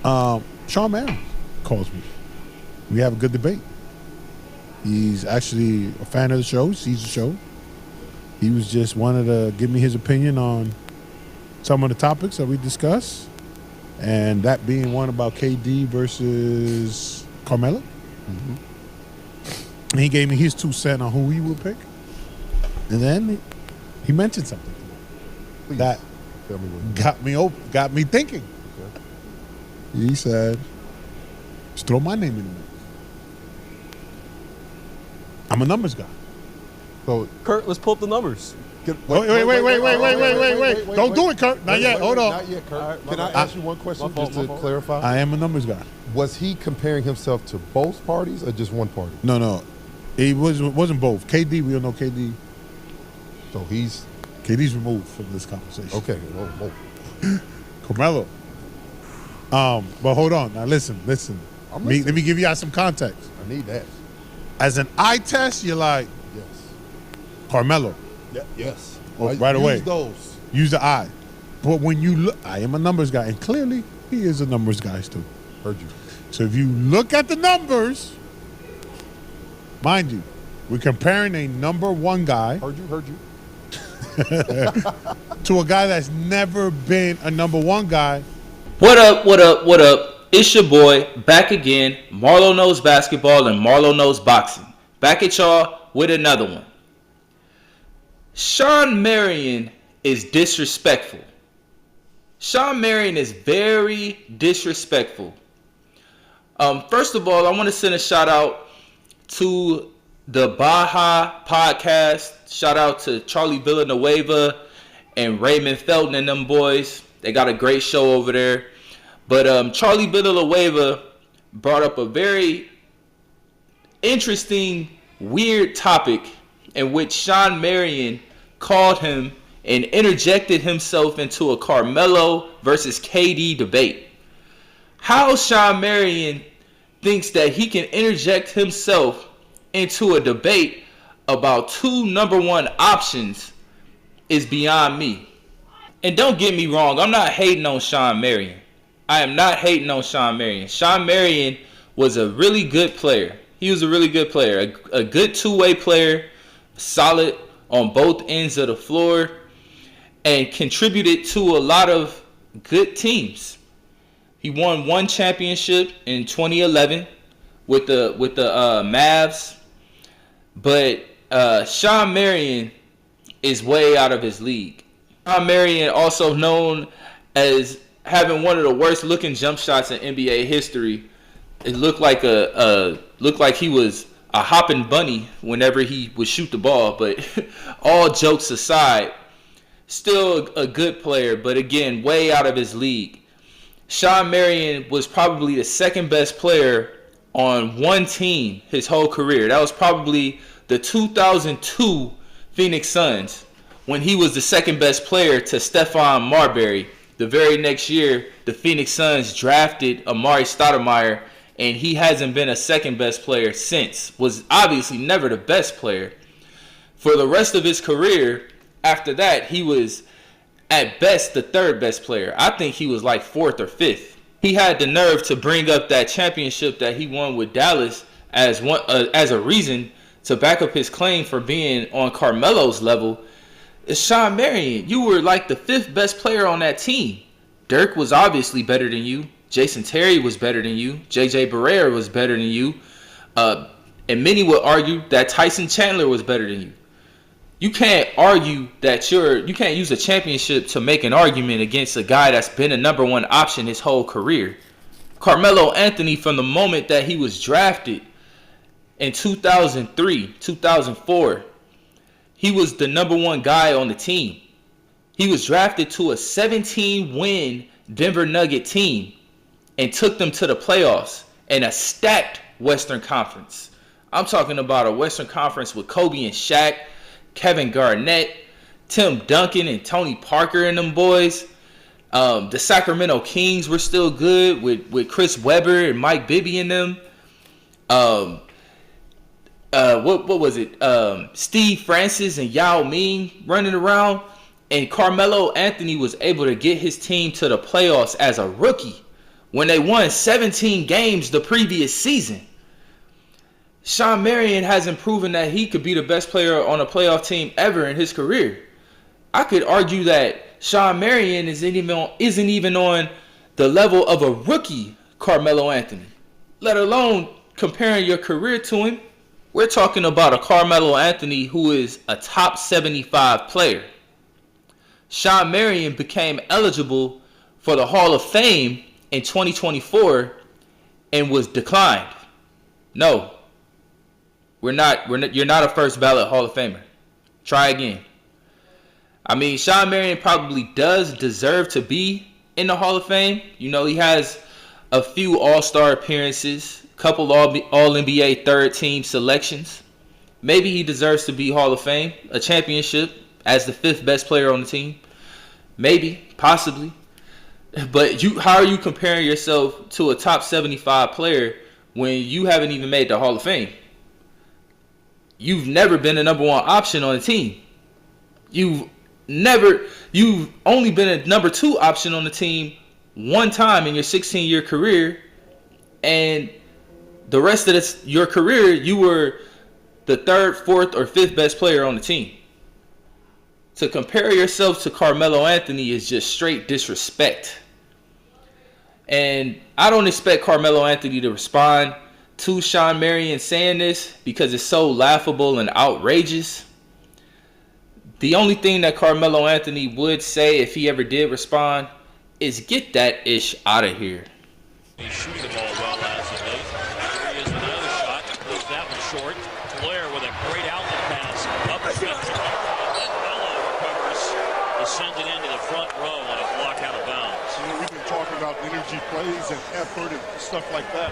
Shawn Marion calls me. We have a good debate. He's actually a fan of the show, sees the show. He was just wanted to give me his opinion on some of the topics that we discuss, and that being one about KD versus Carmelo. Mm-hmm. And he gave me his 2 cents on who he would pick, and then he mentioned something that got me thinking. Okay. He said, "Just throw my name in the mix. I'm a numbers guy." So, Kurt, let's pull up the numbers. Wait. Don't do it, Kurt. Not yet. Hold on. Not yet, Kurt. Can I ask you one question just to clarify? I am a numbers guy. Was he comparing himself to both parties or just one party? No. It wasn't both. KD, we all know KD. So KD's removed from this conversation. Okay. Whoa. Carmelo. But hold on. Now listen. Let me give you out some context. I need that. As an eye test, you're like, yes. Carmelo. Yeah, yes. Right away. Use those. Use the eye. But when you look, I am a numbers guy, and clearly he is a numbers guy too. Heard you. So if you look at the numbers, mind you, we're comparing a number 1 guy. Heard you. To a guy that's never been a number 1 guy. What up? It's your boy, back again. Marlo knows basketball and Marlo knows boxing. Back at y'all with another one. Shawn Marion is disrespectful. Shawn Marion is very disrespectful. First of all, I want to send a shout out to the Baja podcast. Shout out to Charlie Villanueva and Raymond Felton and them boys. They got a great show over there. But Charlie Villanueva brought up a very interesting, weird topic in which Shawn Marion called him and interjected himself into a Carmelo versus KD debate. How Shawn Marion thinks that he can interject himself into a debate about 2 number 1 options is beyond me. And don't get me wrong, I'm not hating on Shawn Marion. I am not hating on Shawn Marion. Shawn Marion was a really good player. He was a really good player, a good 2-way player, solid on both ends of the floor, and contributed to a lot of good teams. He won 1 championship in 2011 with the Mavs, but Shawn Marion is way out of his league. Shawn Marion, also known as having one of the worst looking jump shots in NBA history. It looked like he was a hopping bunny whenever he would shoot the ball. But all jokes aside, still a good player, but again, way out of his league. Shawn Marion was probably the 2nd best player on one team his whole career. That was probably the 2002 Phoenix Suns, when he was the 2nd best player to Stephon Marbury. The very next year, the Phoenix Suns drafted Amari Stoudemire, and he hasn't been a 2nd best player since. Was obviously never the best player. For the rest of his career, after that, he was at best the 3rd best player. I think he was like 4th or 5th. He had the nerve to bring up that championship that he won with Dallas as a reason to back up his claim for being on Carmelo's level. It's Shawn Marion. You were like the 5th best player on that team. Dirk was obviously better than you. Jason Terry was better than you. JJ Barea was better than you. And many would argue that Tyson Chandler was better than you. You can't argue that you can't use a championship to make an argument against a guy that's been a number 1 option his whole career. Carmelo Anthony, from the moment that he was drafted in 2003, 2004, he was the number 1 guy on the team. He was drafted to a 17-win Denver Nugget team and took them to the playoffs in a stacked Western Conference. I'm talking about a Western Conference with Kobe and Shaq, Kevin Garnett, Tim Duncan and Tony Parker and them boys. The Sacramento Kings were still good with Chris Webber and Mike Bibby and them. What was it? Steve Francis and Yao Ming running around. And Carmelo Anthony was able to get his team to the playoffs as a rookie when they won 17 games the previous season. Shawn Marion hasn't proven that he could be the best player on a playoff team ever in his career. I could argue that Shawn Marion isn't even on the level of a rookie Carmelo Anthony, let alone comparing your career to him. We're talking about a Carmelo Anthony who is a top 75 player. Shawn Marion became eligible for the Hall of Fame in 2024 and was declined. No, you're not a first ballot Hall of Famer. Try again. I mean, Shawn Marion probably does deserve to be in the Hall of Fame. You know, he has a few All-Star appearances, a couple All-NBA third-team selections. Maybe he deserves to be Hall of Fame, a championship as the 5th best player on the team. Maybe, possibly. But how are you comparing yourself to a top 75 player when you haven't even made the Hall of Fame? You've never been a number 1 option on the team. You've only been a number 2 option on the team one time in your 16-year career, and the rest of your career, you were the 3rd, 4th, or 5th best player on the team. To compare yourself to Carmelo Anthony is just straight disrespect. And I don't expect Carmelo Anthony to respond to Shawn Marion saying this because it's so laughable and outrageous. The only thing that Carmelo Anthony would say if he ever did respond is get that ish out of here. He's shooting the ball well as of late. Here he is with another shot. Pulls that one short. Blair with a great outlet pass. Up the field. Then Melo recovers to send it into the front row on a block out of bounds. You know, we've been talking about energy plays and effort and stuff like that.